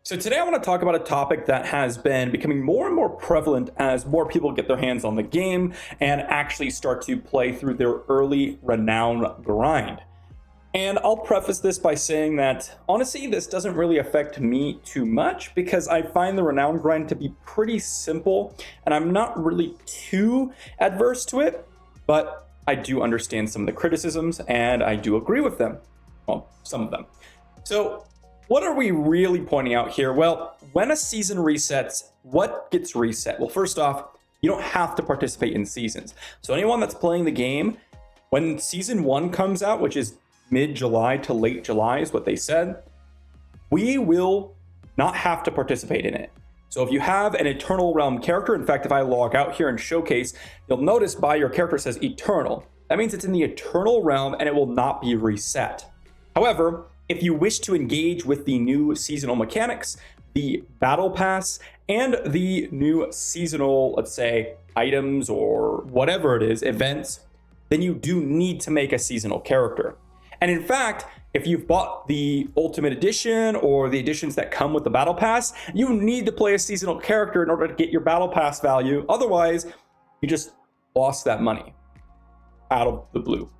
So today I want to talk about a topic that has been becoming more and more prevalent as more people get their hands on the game and actually start to play through their early renown grind. And I'll preface this by saying that honestly, this doesn't really affect me too much because I find the renown grind to be pretty simple and I'm not really too adverse to it, but I do understand some of the criticisms and I do agree with them. Well, some of them. So what are we really pointing out here? Well, when a season resets, what gets reset? Well, first off, you don't have to participate in seasons. So anyone that's playing the game, when season 1 comes out, which is mid-July to late July is what they said, we will not have to participate in it. So if you have an Eternal Realm character, in fact, if I log out here and showcase, you'll notice by your character says Eternal. That means it's in the Eternal Realm and it will not be reset. However, if you wish to engage with the new seasonal mechanics, the battle pass, and the new seasonal, let's say, items or whatever it is, events, then you do need to make a seasonal character. And in fact, if you've bought the Ultimate Edition or the editions that come with the battle pass, you need to play a seasonal character in order to get your battle pass value. Otherwise, you just lost that money out of the blue.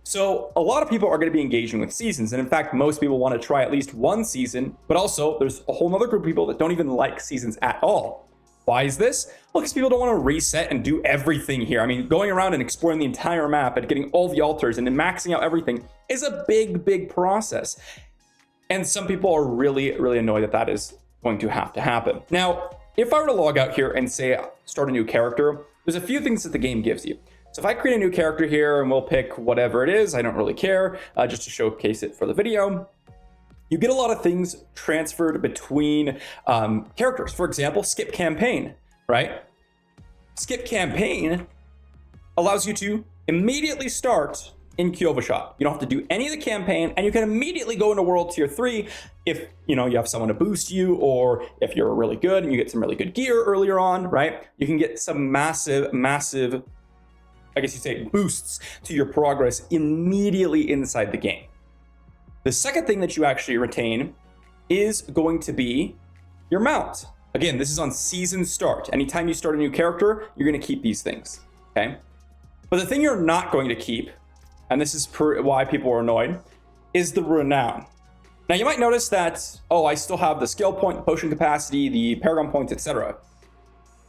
So a lot of people are going to be engaging with seasons. And in fact, most people want to try at least one season, but also there's a whole other group of people that don't even like seasons at all. Why is this? Well, because people don't want to reset and do everything here. I mean, going around and exploring the entire map and getting all the altars and then maxing out everything is a big process. And some people are really annoyed that that is going to have to happen. Now, if I were to log out here and say start a new character, there's a few things that the game gives you. So if I create a new character here and we'll pick whatever it is, I don't really care, just to showcase it for the video, you get a lot of things transferred between characters. For example, skip campaign, right? Skip campaign allows you to immediately start in Kyovashot. You don't have to do any of the campaign and you can immediately go into World Tier 3 if you have someone to boost you, or if you're really good and you get some really good gear earlier on, right? You can get some massive, I guess you say, boosts to your progress immediately inside the game. The second thing that you actually retain is going to be your mount. Again, this is on season start. Anytime you start a new character, you're going to keep these things, okay? But the thing you're not going to keep, and this is why people are annoyed, is the renown. Now you might notice that, I still have the skill point, the potion capacity, the paragon points, etc.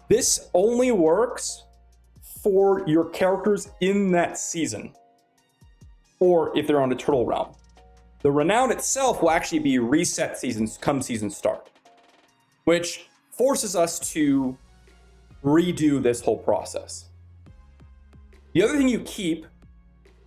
This only works for your characters in that season, or if they're on Eternal Realm. The renown itself will actually be reset come season start, which forces us to redo this whole process. The other thing you keep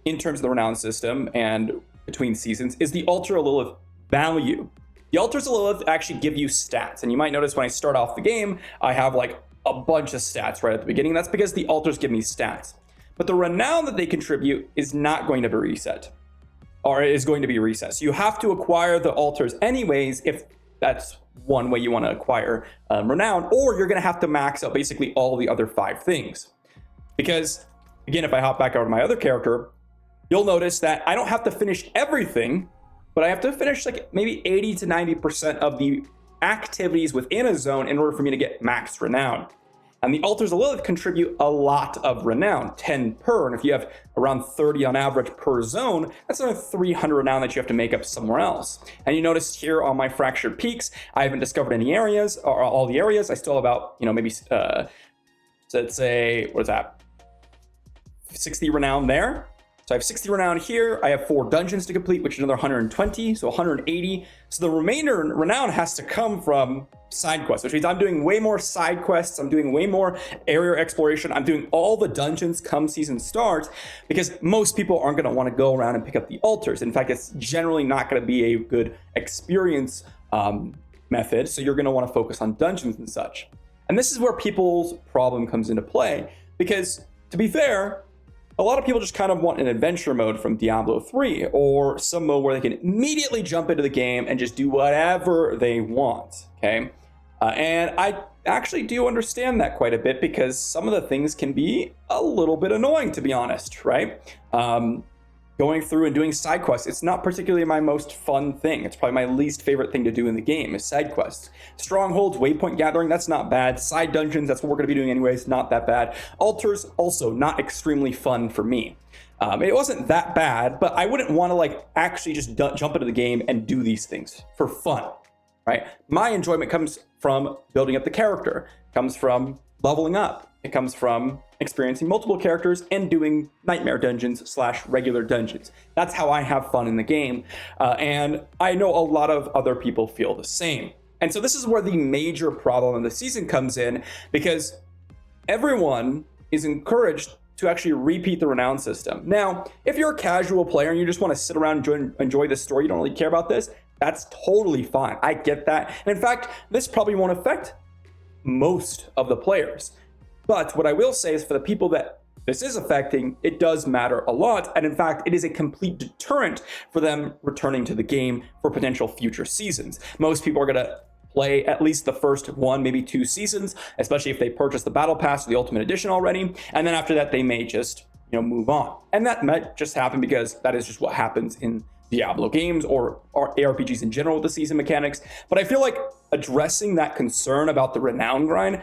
in terms of the renown system and between seasons is the Altar of Lilith value. The Altars of Lilith actually give you stats, and you might notice when I start off the game, I have like a bunch of stats right at the beginning. That's because the altars give me stats. But the renown that they contribute is not going to be reset, or is going to be reset. So you have to acquire the altars anyways, if that's one way you want to acquire renown, or you're going to have to max out basically all the other 5 things. Because again, if I hop back over to my other character, you'll notice that I don't have to finish everything, but I have to finish like maybe 80 to 90% of the activities within a zone in order for me to get max renown. And the Altars of Lilith contribute a lot of renown, 10 per, and if you have around 30 on average per zone, that's another 300 renown that you have to make up somewhere else. And you notice here on my Fractured Peaks, I haven't discovered any areas, or all the areas. I still have about, maybe, so let's say, what is that? 60 renown there. So I have 60 renown here. I have 4 dungeons to complete, which is another 120, so 180. So the remainder renown has to come from side quests, which means I'm doing way more side quests. I'm doing way more area exploration. I'm doing all the dungeons come season start, because most people aren't going to want to go around and pick up the altars. In fact, it's generally not going to be a good experience method. So you're going to want to focus on dungeons and such. And this is where people's problem comes into play, because to be fair, a lot of people just kind of want an adventure mode from Diablo 3, or some mode where they can immediately jump into the game and just do whatever they want, okay? And I actually do understand that quite a bit, because some of the things can be a little bit annoying, to be honest, right? going through and doing side quests. It's not particularly my most fun thing. It's probably my least favorite thing to do in the game is side quests. Strongholds, waypoint gathering, that's not bad. Side dungeons, that's what we're going to be doing anyways, not that bad. Altars, also not extremely fun for me. It wasn't that bad, but I wouldn't want to like actually just jump into the game and do these things for fun, right? My enjoyment comes from building up the character, comes from leveling up. It comes from experiencing multiple characters and doing nightmare dungeons / regular dungeons. That's how I have fun in the game. And I know a lot of other people feel the same. And so this is where the major problem in the season comes in, because everyone is encouraged to actually repeat the renown system. Now, if you're a casual player and you just want to sit around and enjoy the story, you don't really care about this, that's totally fine. I get that. And in fact, this probably won't affect most of the players. But what I will say is for the people that this is affecting, it does matter a lot. And in fact, it is a complete deterrent for them returning to the game for potential future seasons. Most people are going to play at least the first 1, maybe 2 seasons, especially if they purchase the Battle Pass or the Ultimate Edition already. And then after that, they may just, move on. And that might just happen because that is just what happens in Diablo games or ARPGs in general with the season mechanics. But I feel like addressing that concern about the renown grind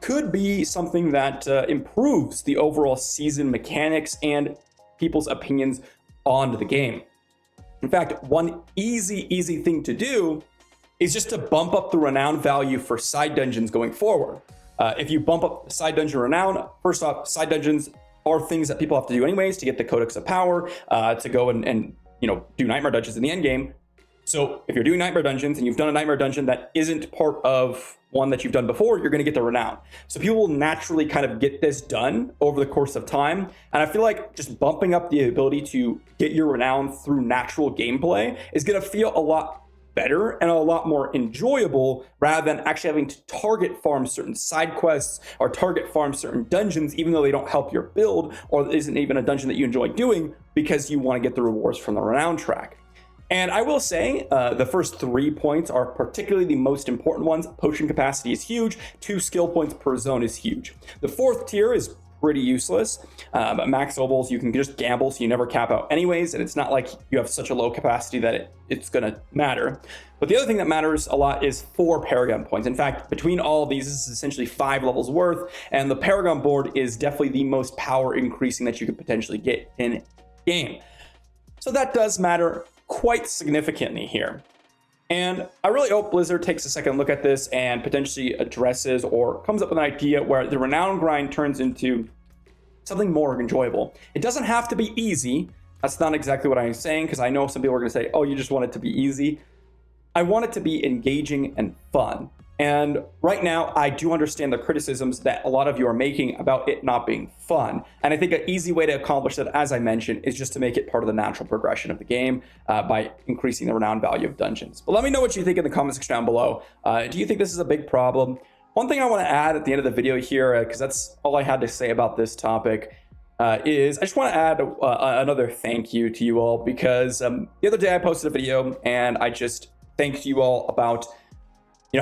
could be something that improves the overall season mechanics and people's opinions on the game. In fact, one easy thing to do is just to bump up the renown value for side dungeons going forward. If you bump up the side dungeon renown, first off, side dungeons are things that people have to do anyways to get the Codex of Power, to go and do nightmare dungeons in the end game. So if you're doing nightmare dungeons and you've done a nightmare dungeon that isn't part of one that you've done before, you're going to get the renown. So people will naturally kind of get this done over the course of time. And I feel like just bumping up the ability to get your renown through natural gameplay is going to feel a lot better and a lot more enjoyable rather than actually having to target farm certain side quests or target farm certain dungeons, even though they don't help your build or isn't even a dungeon that you enjoy doing because you want to get the rewards from the renown track. And I will say the first 3 points are particularly the most important ones. Potion capacity is huge. 2 skill points per zone is huge. The 4th tier is pretty useless. Max ovals, you can just gamble, so you never cap out anyways. And it's not like you have such a low capacity that it's going to matter. But the other thing that matters a lot is 4 Paragon points. In fact, between all of these, this is essentially 5 levels worth. And the Paragon board is definitely the most power increasing that you could potentially get in game. So that does matter quite significantly here. And I really hope Blizzard takes a second look at this and potentially addresses or comes up with an idea where the renown grind turns into something more enjoyable. It doesn't have to be easy. That's not exactly what I'm saying, because I know some people are going to say, oh, you just want it to be easy. I want it to be engaging and fun. And right now, I do understand the criticisms that a lot of you are making about it not being fun. And I think an easy way to accomplish that, as I mentioned, is just to make it part of the natural progression of the game by increasing the renown value of dungeons. But let me know what you think in the comment section down below. Do you think this is a big problem? One thing I want to add at the end of the video here, because that's all I had to say about this topic, is I just want to add another thank you to you all, because the other day I posted a video and I just thanked you all about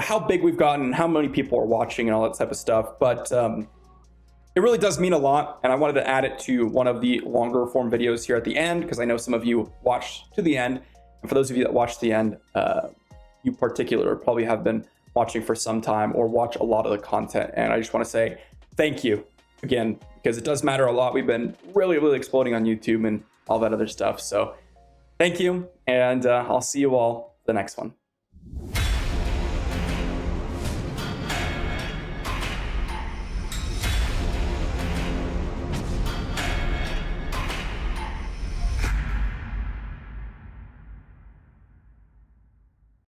how big we've gotten, how many people are watching and all that type of stuff. But it really does mean a lot. And I wanted to add it to one of the longer form videos here at the end, because I know some of you watched to the end. And for those of you that watched the end, you particular probably have been watching for some time or watch a lot of the content. And I just want to say thank you again, because it does matter a lot. We've been really exploding on YouTube and all that other stuff. So thank you. And I'll see you all the next one.